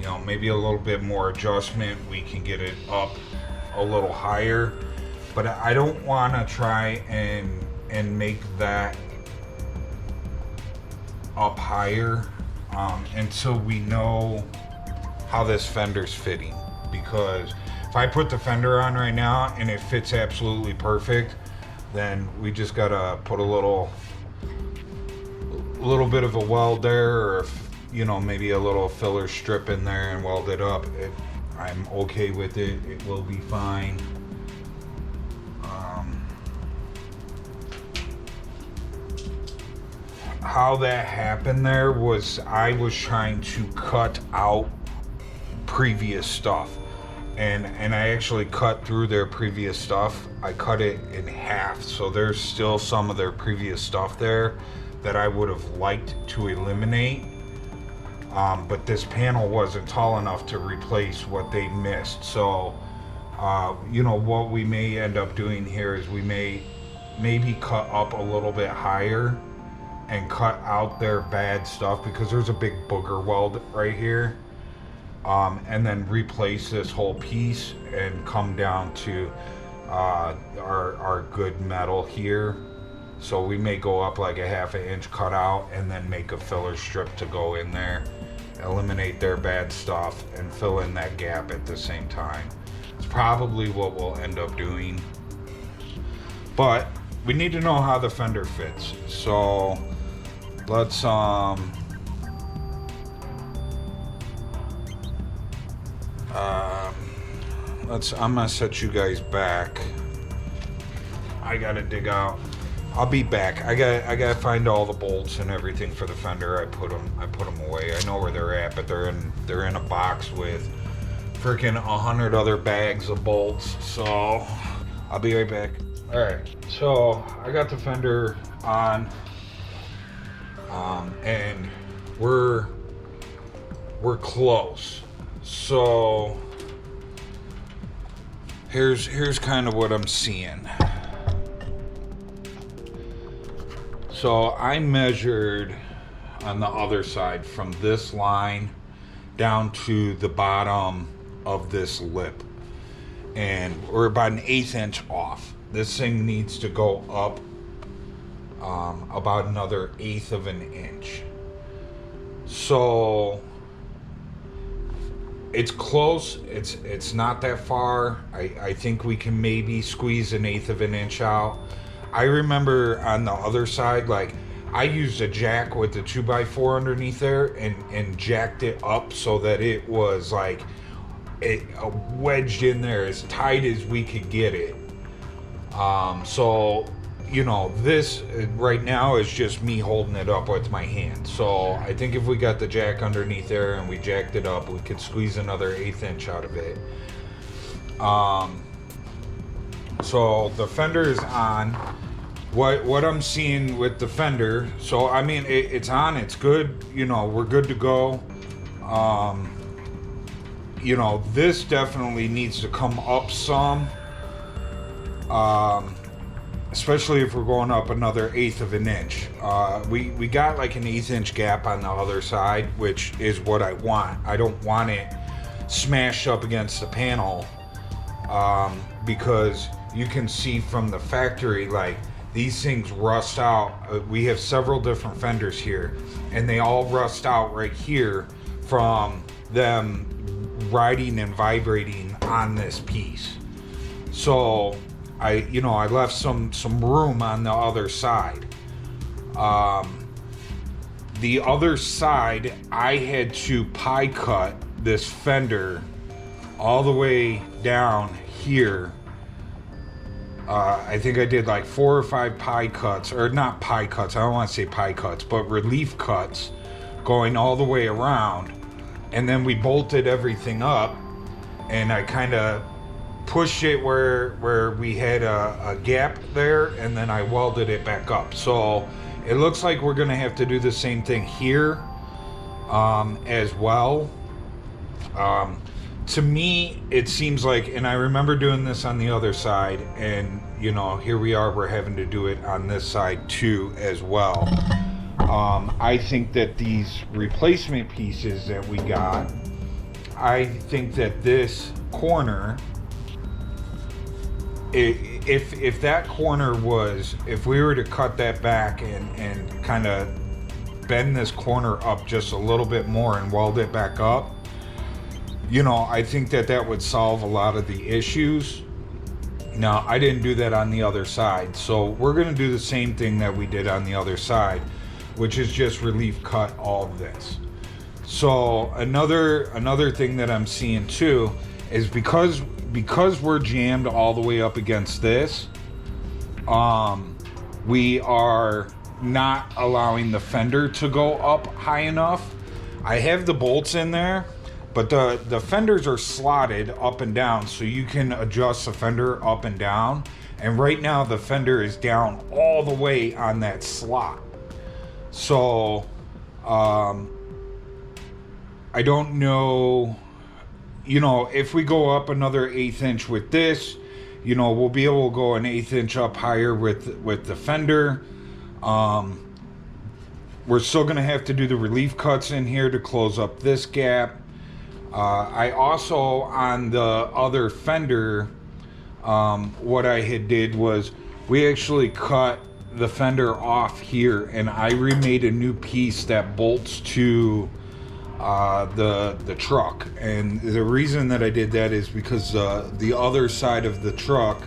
know, maybe a little bit more adjustment, we can get it up a little higher. But I don't want to try and make that up higher until we know how this fender's fitting, because if I put the fender on right now and it fits absolutely perfect, then we just gotta put a little bit of a weld there, or if, you know, maybe a little filler strip in there and weld it up. I'm okay with it. It will be fine. How that happened there was I was trying to cut out previous stuff. And I actually cut through their previous stuff. I cut it in half, so there's still some of their previous stuff there that I would have liked to eliminate. But this panel wasn't tall enough to replace what they missed. So You know, what we may end up doing here is we may maybe cut up a little bit higher and cut out their bad stuff, because there's a big booger weld right here. And then replace this whole piece and come down to our good metal here. So we may go up like a 1/2 inch cut out and then make a filler strip to go in there, eliminate their bad stuff, and fill in that gap at the same time. It's probably what we'll end up doing. But we need to know how the fender fits. So let's I'm gonna set you guys back. I gotta dig out. I'll be back. I gotta find all the bolts and everything for the fender. I put them away. I know where they're at, but they're in a box with freaking 100 other bags of bolts. So I'll be right back. All right. So I got the fender on, and we're close. So here's kind of what I'm seeing. So I measured on the other side from this line down to the bottom of this lip, and we're about an 1/8 inch off. This thing needs to go up about another 1/8 of an inch. So it's close. It's not that far. I think we can maybe squeeze an 1/8 of an inch out. I remember on the other side, like, I used a jack with the 2x4 underneath there and jacked it up so that it was like wedged in there as tight as we could get it. So, you know, this right now is just me holding it up with my hand. So I think if we got the jack underneath there and we jacked it up, we could squeeze another 1/8 inch out of it. So the fender is on. What I'm seeing with the fender, so I mean, it's on, it's good, you know, we're good to go. You know, this definitely needs to come up some, especially if we're going up another 1/8 of an inch. We got like an 1/8 inch gap on the other side, which is what I want. I don't want it smashed up against the panel, because you can see from the factory, like, these things rust out. We have several different fenders here, and they all rust out right here from them riding and vibrating on this piece. So I left some room on the other side. The other side, I had to pie cut this fender all the way down here. I think I did like 4 or 5 pie cuts, or not pie cuts, I don't want to say pie cuts, but relief cuts going all the way around. And then we bolted everything up, and I kind of pushed it where we had a gap there, and then I welded it back up. So it looks like we're going to have to do the same thing here as well. To me, it seems like, and I remember doing this on the other side, and you know, here we are, we're having to do it on this side too as well. I think that these replacement pieces that we got, I think that this corner, if that corner was, if we were to cut that back and kind of bend this corner up just a little bit more and weld it back up, you know, I think that would solve a lot of the issues. Now, I didn't do that on the other side, so we're going to do the same thing that we did on the other side, which is just relief cut all of this. So another thing that I'm seeing too is because we're jammed all the way up against this, we are not allowing the fender to go up high enough. I have the bolts in there, but the fenders are slotted up and down, so you can adjust the fender up and down. And right now the fender is down all the way on that slot. So I don't know you know, if we go up another 1/8 inch with this, you know, we'll be able to go an 1/8 inch up higher with the fender. We're still going to have to do the relief cuts in here to close up this gap. I also, on the other fender, what I had did was we actually cut the fender off here, and I remade a new piece that bolts to the truck. And the reason that I did that is because the other side of the truck,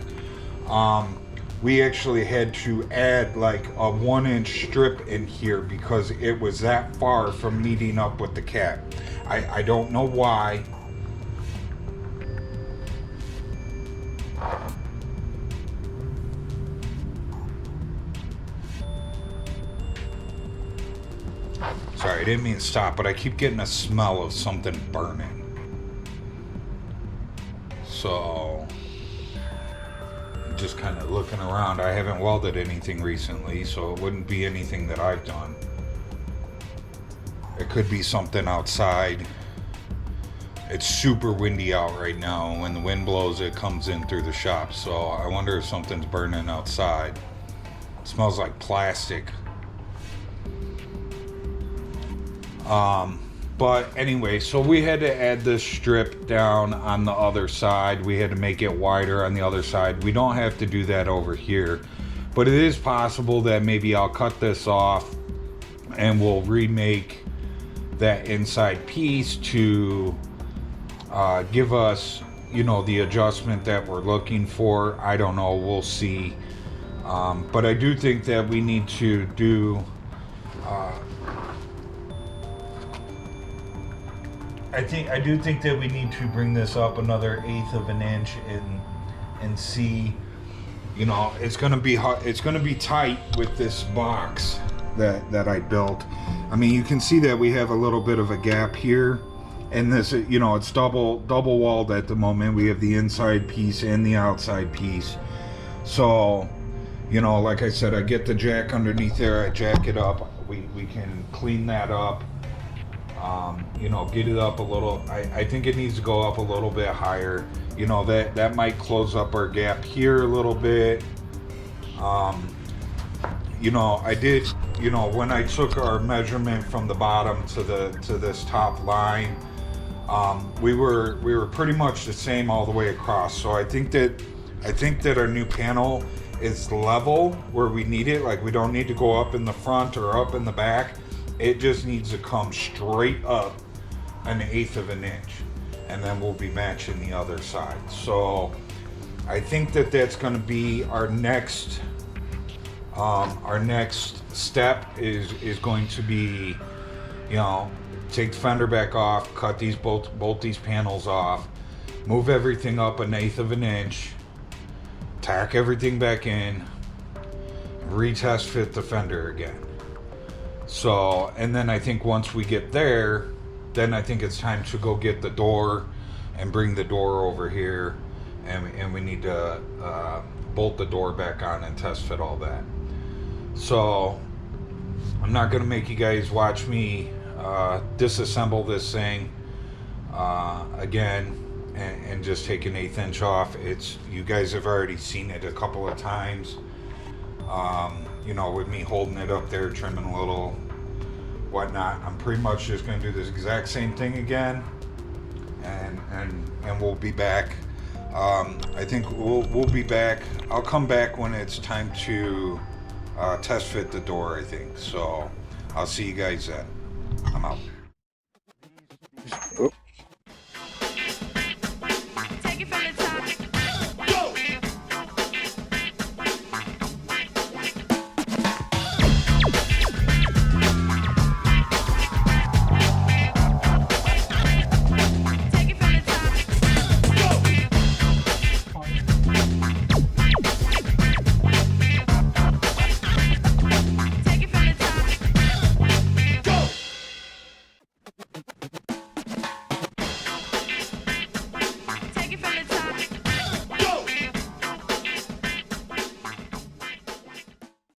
we actually had to add like a 1-inch strip in here because it was that far from meeting up with the cab. I don't know why. Sorry, I didn't mean to stop, but I keep getting a smell of something burning. So, just kind of looking around. I haven't welded anything recently, so it wouldn't be anything that I've done. It could be something outside. It's super windy out right now. When the wind blows, it comes in through the shop. So I wonder if something's burning outside. It smells like plastic. But anyway, so we had to add this strip down on the other side. We had to make it wider on the other side. We don't have to do that over here, but it is possible that maybe I'll cut this off and we'll remake that inside piece to give us, you know, the adjustment that we're looking for. I don't know, we'll see. But I do think that we need to do I do think that we need to bring this up another 1/8 of an inch and see, you know, it's gonna be tight with this box that I built. I mean, you can see that we have a little bit of a gap here, and this, you know, it's double walled at the moment. We have the inside piece and the outside piece. So, you know, like I said, I get the jack underneath there, I jack it up, we can clean that up. You know, get it up a little. I think it needs to go up a little bit higher. You know, that might close up our gap here a little bit. You know, I did, you know, when I took our measurement from the bottom to this top line, we were pretty much the same all the way across. So I think that our new panel is level where we need it. Like, we don't need to go up in the front or up in the back. It just needs to come straight up an 1/8 of an inch, and then we'll be matching the other side. So I think that that's going to be our next step is going to be, you know, take the fender back off, cut these bolt these panels off, move everything up an 1/8 of an inch, tack everything back in, retest fit the fender again. So, and then I think once we get there, then I think it's time to go get the door and bring the door over here, and we need to bolt the door back on and test fit all that. So I'm not gonna make you guys watch me disassemble this thing again and just take an 1/8 inch off. You guys have already seen it a couple of times. You know, with me holding it up there, trimming a little, whatnot. I'm pretty much just going to do this exact same thing again, and we'll be back. I think we'll be back. I'll come back when it's time to test fit the door, I think. So I'll see you guys then. I'm out.